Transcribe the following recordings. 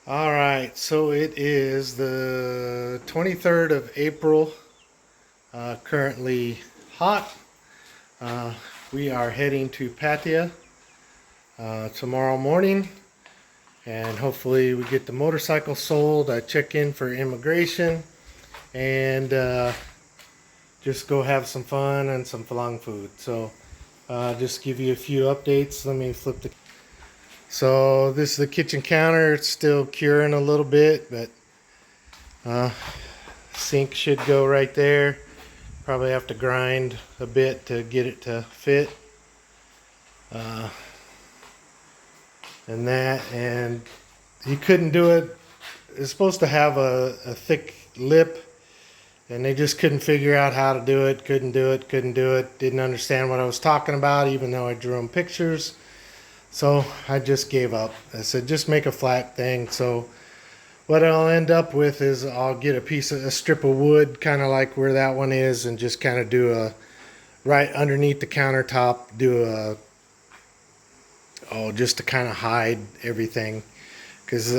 All right, so it is the 23rd of April, currently hot. Uh, we are heading to Pattaya tomorrow morning, and hopefully we get the motorcycle sold. I check in for immigration and just go have some fun and some Falang food. So just give you a few updates. Let me flip the. So this is the kitchen counter. It's still curing a little bit, but uh, sink should go right there. Probably have to grind a bit to get it to fit. Uh, and you couldn't do it. It's supposed to have a thick lip, and they just couldn't figure out how to do it. Couldn't do it. Couldn't do it. Didn't understand what I was talking about, even though I drew them pictures. So I just gave up. I said, just make a flat thing. So what I'll end up with is I'll get a strip of wood, kind of like where that one is, and just kind of do a right underneath the countertop, do a just to kind of hide everything, because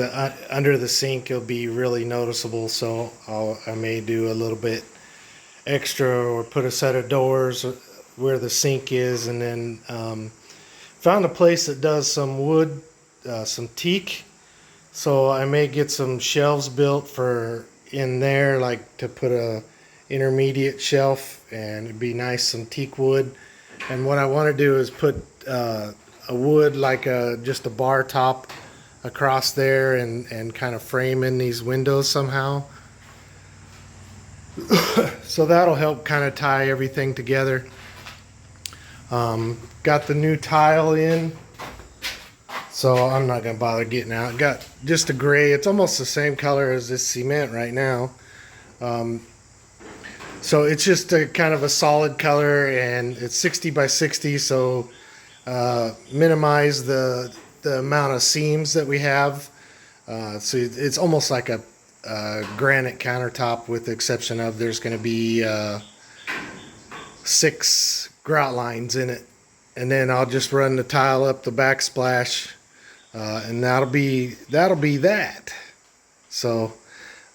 under the sink it'll be really noticeable. So I may do a little bit extra, or put a set of doors where the sink is, and then found a place that does some wood, some teak. So I may get some shelves built for in there, like to put a intermediate shelf, and it'd be nice, some teak wood. And what I want to do is put a wood, like just a bar top across there, and kind of frame in these windows somehow. So that'll help kind of tie everything together. Got the new tile in. So I'm not going to bother getting out. Got just a gray. It's almost the same color as this cement right now. So it's just a kind of a solid color, and it's 60 by 60. So minimize the amount of seams that we have. So it's almost like a granite countertop, with the exception of there's going to be 6 grout lines in it. And then I'll just run the tile up the backsplash. And that'll be that. So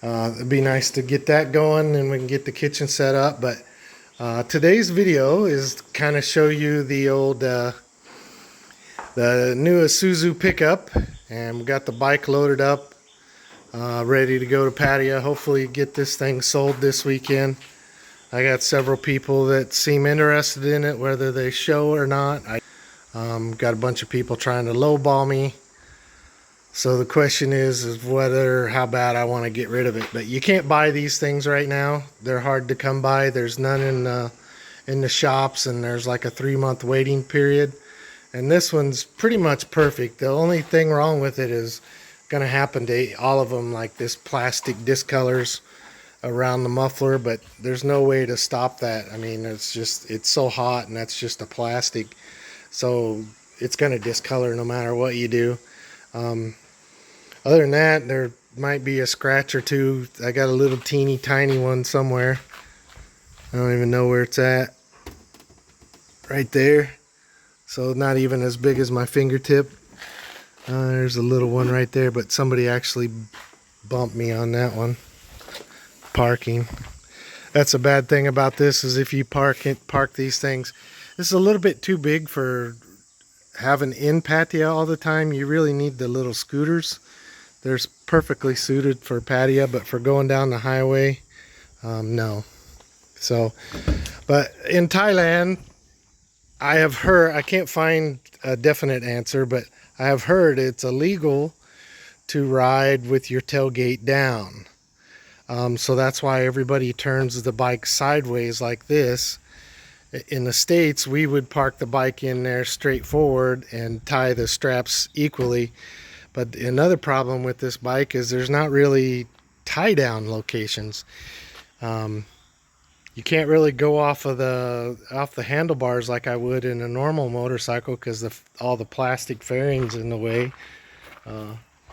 it'd be nice to get that going, and we can get the kitchen set up. But today's video is kind of show you the new Isuzu pickup, and we got the bike loaded up, ready to go to Pattaya. Hopefully get this thing sold this weekend. I got several people that seem interested in it, whether they show or not. I got a bunch of people trying to lowball me. So the question is how bad I want to get rid of it. But you can't buy these things right now. They're hard to come by. There's none in the shops, and there's like a 3-month waiting period. And this one's pretty much perfect. The only thing wrong with it is going to happen to all of them, like this plastic discolors around the muffler, but there's no way to stop that. I mean, it's so hot, and that's just a plastic. So it's going to discolor no matter what you do. Other than that, there might be a scratch or two. I got a little teeny tiny one somewhere. I don't even know where it's at. Right there. So not even as big as my fingertip. There's a little one right there, but somebody actually bumped me on that one. Parking. That's a bad thing about this, is if you park these things. This is a little bit too big for having in Pattaya all the time. You really need the little scooters. They're perfectly suited for Pattaya, but for going down the highway, no. So, but in Thailand, I have heard, I can't find a definite answer, but I have heard it's illegal to ride with your tailgate down. So that's why everybody turns the bike sideways like this. In the States, we would park the bike in there straight forward and tie the straps equally. But another problem with this bike is there's not really tie down locations. You can't really go off the handlebars like I would in a normal motorcycle, because all the plastic fairings in the way.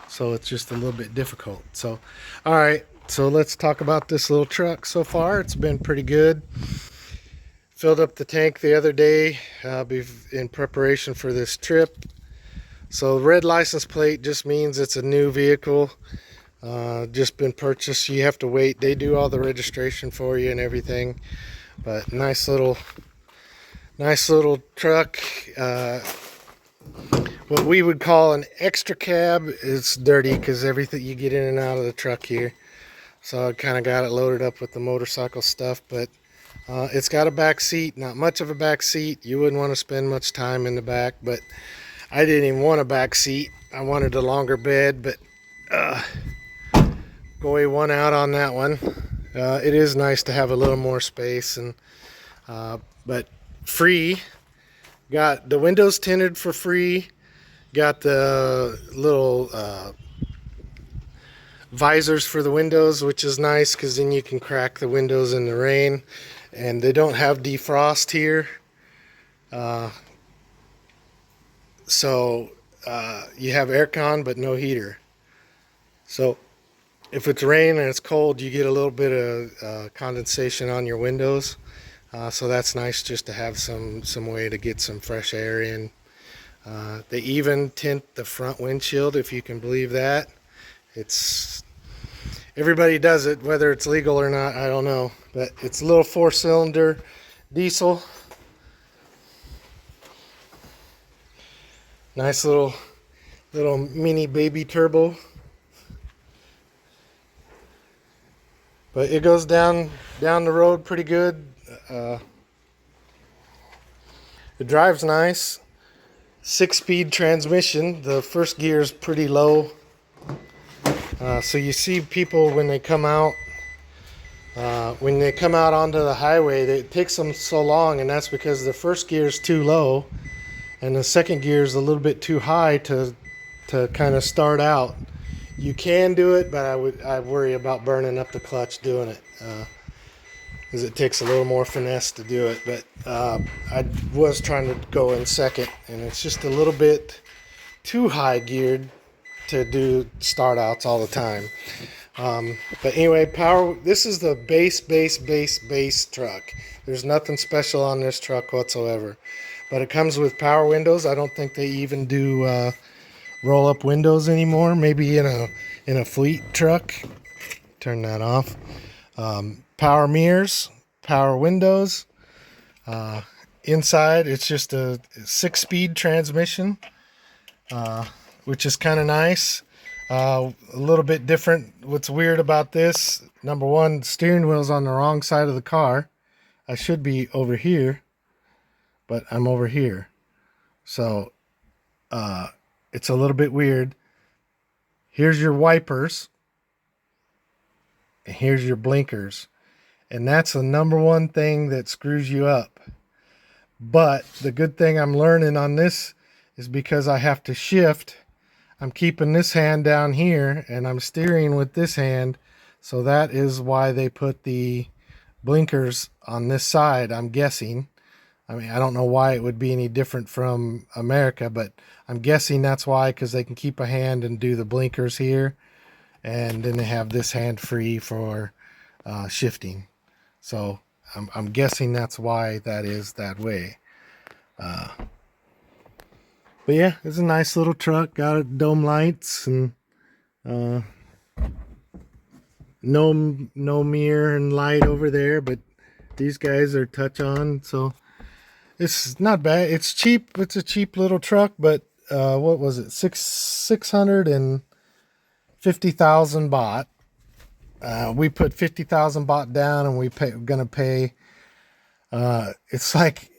So it's just a little bit difficult. So, all right. So let's talk about this little truck. So far, it's been pretty good. Filled up the tank the other day in preparation for this trip. So red license plate just means it's a new vehicle, just been purchased. You have to wait. They do all the registration for you and everything. But nice little truck. What we would call an extra cab. It's dirty because everything you get in and out of the truck here. So I kind of got it loaded up with the motorcycle stuff, but it's got a back seat. Not much of a back seat. You wouldn't want to spend much time in the back, but I didn't even want a back seat. I wanted a longer bed, but Goy won out on that one. It is nice to have a little more space, and but free. Got the windows tinted for free. Got the little visors for the windows, which is nice because then you can crack the windows in the rain. And they don't have defrost here. So you have aircon but no heater. So if it's rain and it's cold, you get a little bit of condensation on your windows. So that's nice just to have some way to get some fresh air in. They even tint the front windshield, if you can believe that. Everybody does it, whether it's legal or not, I don't know. But it's a little 4-cylinder diesel. Nice little mini baby turbo. But it goes down the road pretty good. It drives nice. 6-speed transmission. The first gear is pretty low. So you see people when they come out onto the highway, it takes them so long, and that's because the first gear is too low and the second gear is a little bit too high to kind of start out. You can do it, but I worry about burning up the clutch doing it, because it takes a little more finesse to do it. But I was trying to go in second, and it's just a little bit too high geared to do start outs all the time. But anyway, power. This is the base truck. There's nothing special on this truck whatsoever. But it comes with power windows. I don't think they even do roll up windows anymore. Maybe in a fleet truck. Turn that off. Power mirrors, power windows. Inside, it's just a 6-speed transmission, which is kind of nice. A little bit different. What's weird about this, number one, the steering wheel's on the wrong side of the car. I should be over here, but I'm over here. So it's a little bit weird. Here's your wipers, and here's your blinkers. And that's the number one thing that screws you up. But the good thing I'm learning on this is because I have to shift, I'm keeping this hand down here and I'm steering with this hand. So that is why they put the blinkers on this side, I'm guessing. I mean, I don't know why it would be any different from America, but I'm guessing that's why, because they can keep a hand and do the blinkers here. And then they have this hand free for shifting. So I'm guessing that's why that is that way. But yeah, it's a nice little truck. Got dome lights and no mirror and light over there, but these guys are touch on, so it's not bad. It's cheap. It's a cheap little truck, but what was it? 650,000 baht. We put 50,000 baht down, and we're gonna pay. It's like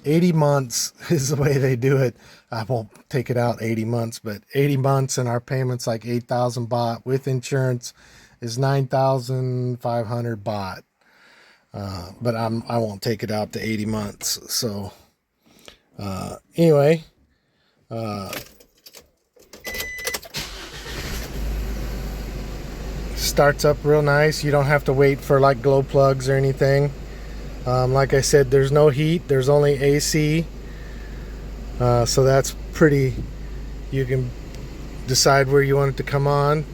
80 months is the way they do it. I won't take it out 80 months, but 80 months, and our payment's like 8,000 baht with insurance is 9,500 baht. But I won't take it out to 80 months. So anyway, starts up real nice. You don't have to wait for like glow plugs or anything. Like I said, there's no heat, there's only AC, so that's pretty. You can decide where you want it to come on.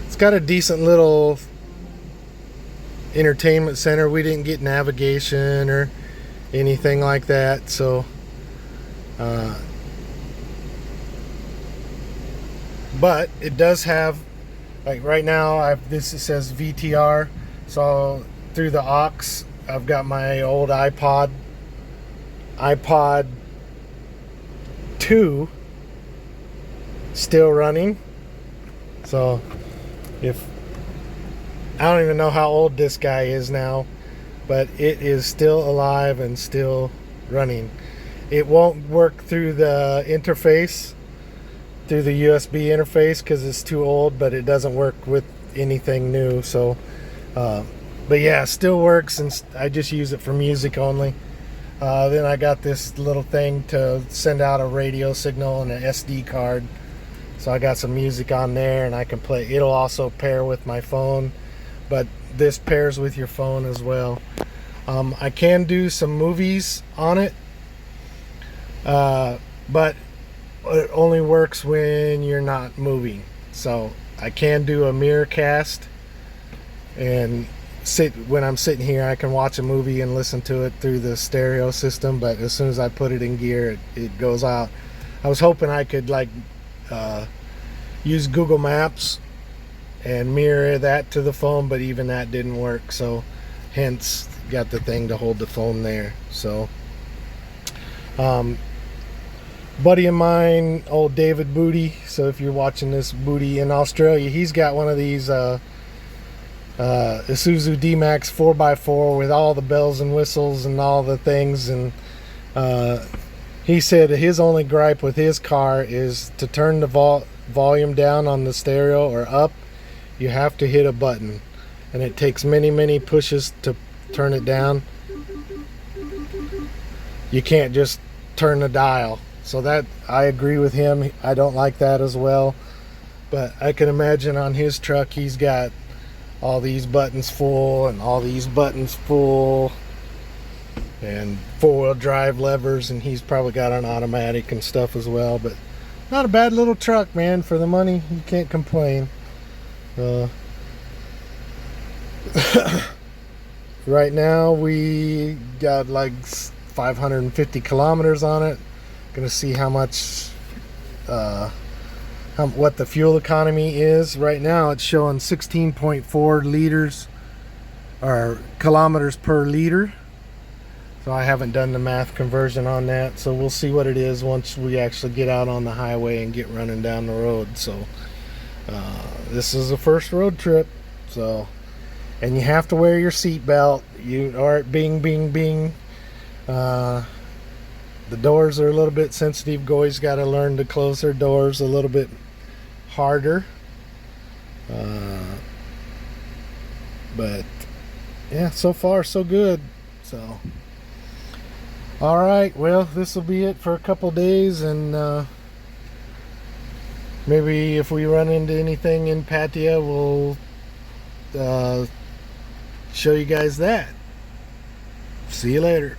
It's got a decent little entertainment center. We didn't get navigation or anything like that, so but it does have, like right now, this it says VTR, so through the aux, I've got my old iPod 2 still running. So if I don't even know how old this guy is now, but it is still alive and still running. It won't work through the interface, through the USB interface, because it's too old, but it doesn't work with anything new. So but yeah, it still works, and I just use it for music only. Then I got this little thing to send out a radio signal and an SD card, so I got some music on there, and I can play. It'll also pair with my phone, but this pairs with your phone as well. I can do some movies on it, but it only works when you're not moving. So I can do a mirror cast, and when I'm sitting here, I can watch a movie and listen to it through the stereo system, but as soon as I put it in gear, it goes out. I was hoping I could use Google Maps and mirror that to the phone, but even that didn't work, so hence got the thing to hold the phone there. So buddy of mine, old David Booty, so if you're watching this, Booty in Australia, he's got one of these Isuzu D-Max 4x4 with all the bells and whistles and all the things, and he said his only gripe with his car is to turn the volume down on the stereo or up, you have to hit a button, and it takes many pushes to turn it down. You can't just turn the dial. So that, I agree with him. I don't like that as well, but I can imagine on his truck he's got all these buttons full and all these buttons full and four-wheel drive levers, and he's probably got an automatic and stuff as well. But not a bad little truck, man. For the money, you can't complain. Right now we got like 550 kilometers on it. Gonna see how much what the fuel economy is. Right now it's showing 16.4 liters or kilometers per liter, so I haven't done the math conversion on that, so we'll see what it is once we actually get out on the highway and get running down the road. So this is the first road trip, so, and you have to wear your seatbelt. Bing. The doors are a little bit sensitive. Goy's got to learn to close their doors a little bit harder. But yeah, so far so good. So alright, well, this will be it for a couple days, and maybe if we run into anything in Pattaya, we'll show you guys that. See you later.